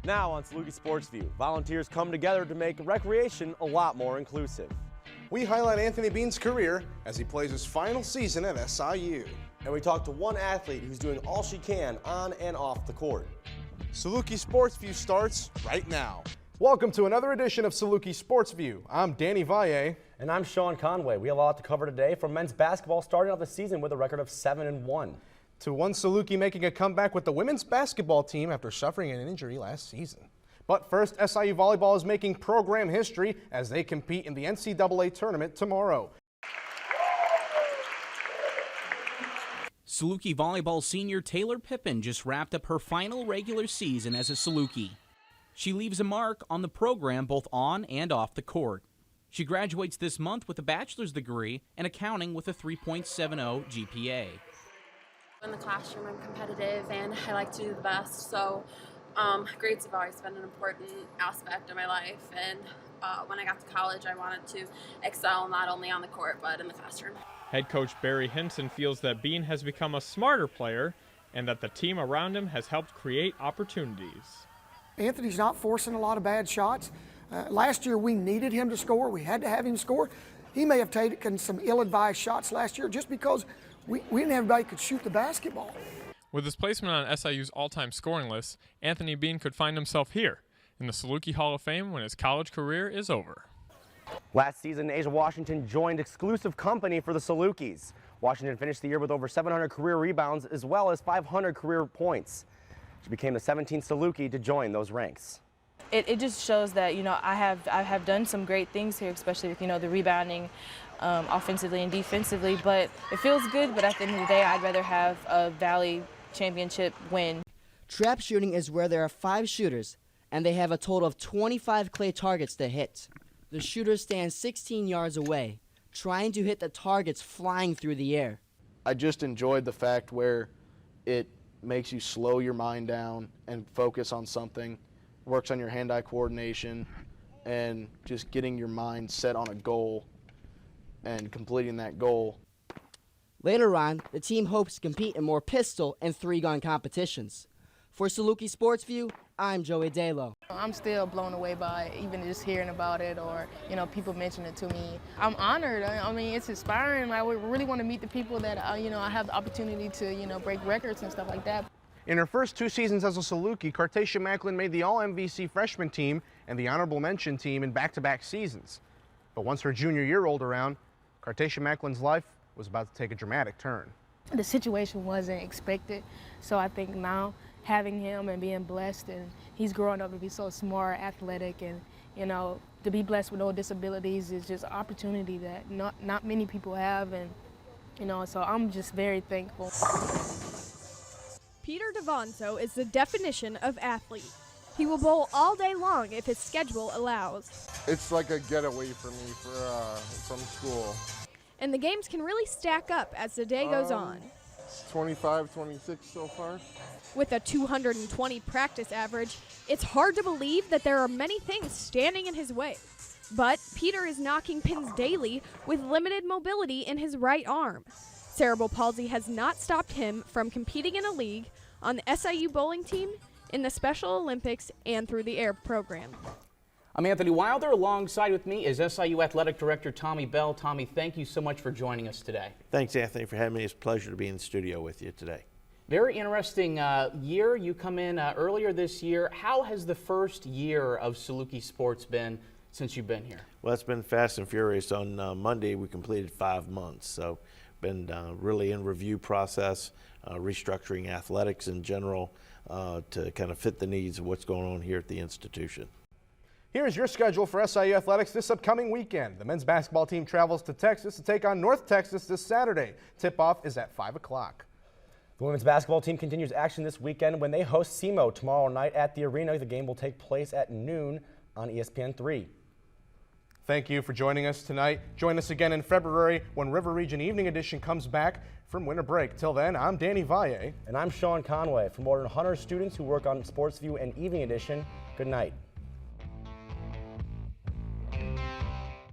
Now on Saluki Sportsview, volunteers come together to make recreation a lot more inclusive. We highlight Anthony Bean's career as he plays his final season at SIU. And we talk to one athlete who's doing all she can on and off the court. Saluki Sportsview starts right now. Welcome to another edition of Saluki Sportsview. I'm Danny Valle. And I'm Sean Conway. We have a lot to cover today from men's basketball starting out the season with a record of 7-1. To one Saluki making a comeback with the women's basketball team after suffering an injury last season. But first, SIU Volleyball is making program history as they compete in the NCAA tournament tomorrow. Saluki Volleyball senior Taylor Pippin just wrapped up her final regular season as a Saluki. She leaves a mark on the program both on and off the court. She graduates this month with a bachelor's degree in accounting with a 3.70 GPA. In the classroom, I'm competitive and I like to do the best, so grades have always been an important aspect of my life, and when I got to college I wanted to excel not only on the court but in the classroom. Head coach Barry Hinson feels that Bean has become a smarter player and that the team around him has helped create opportunities. Anthony's not forcing a lot of bad shots. Last year we needed him to score. We had to have him score. He may have taken some ill-advised shots last year just because we didn't have anybody who could shoot the basketball. With his placement on SIU's all-time scoring list, Anthony Bean could find himself here in the Saluki Hall of Fame when his college career is over. Last season, Asia Washington joined exclusive company for the Salukis. Washington finished the year with over 700 career rebounds as well as 500 career points. She became the 17th Saluki to join those ranks. It just shows that, I have done some great things here, especially with, the rebounding offensively and defensively, but it feels good, but at the end of the day, I'd rather have a Valley championship win. Trap shooting is where there are 5 shooters, and they have a total of 25 clay targets to hit. The shooters stand 16 yards away, trying to hit the targets flying through the air. I just enjoyed the fact where it makes you slow your mind down and focus on something, works on your hand-eye coordination, and just getting your mind set on a goal and completing that goal. Later on, the team hopes to compete in more pistol and 3-gun competitions. For Saluki Sportsview, I'm Joey Dalo. I'm still blown away by even just hearing about it or, people mention it to me. I'm honored. I mean, it's inspiring. I would really want to meet the people that, I have the opportunity to, break records and stuff like that. In her first 2 seasons as a Saluki, Cartatia Macklin made the All-MVC freshman team and the honorable mention team in back-to-back seasons. But once her junior year rolled around, Cartatia Macklin's life was about to take a dramatic turn. The situation wasn't expected, so I think now having him and being blessed, and he's growing up to be so smart, athletic, and to be blessed with no disabilities is just an opportunity that not many people have, and so I'm just very thankful. Peter Devonso is the definition of athlete. He will bowl all day long if his schedule allows. It's like a getaway for me from school. And the games can really stack up as the day goes on. 25, 26 so far. With a 220 practice average, it's hard to believe that there are many things standing in his way. But Peter is knocking pins daily with limited mobility in his right arm. Cerebral palsy has not stopped him from competing in a league, on the SIU bowling team, in the Special Olympics, and through the air program. I'm Anthony Wilder. Alongside with me is SIU Athletic Director Tommy Bell. Tommy, thank you so much for joining us today. Thanks, Anthony, for having me. It's a pleasure to be in the studio with you today. Very interesting year. You come in earlier this year. How has the first year of Saluki Sports been since you've been here? Well, it's been fast and furious. On Monday, we completed 5 months. So been really in review process, restructuring athletics in general to kind of fit the needs of what's going on here at the institution. Here's your schedule for SIU Athletics this upcoming weekend. The men's basketball team travels to Texas to take on North Texas this Saturday. Tip-off is at 5 o'clock. The women's basketball team continues action this weekend when they host SEMO tomorrow night at the arena. The game will take place at noon on ESPN3. Thank you for joining us tonight. Join us again in February when River Region Evening Edition comes back from winter break. Till then, I'm Danny Valle. And I'm Sean Conway. For more than 100 students who work on Sportsview and Evening Edition, good night.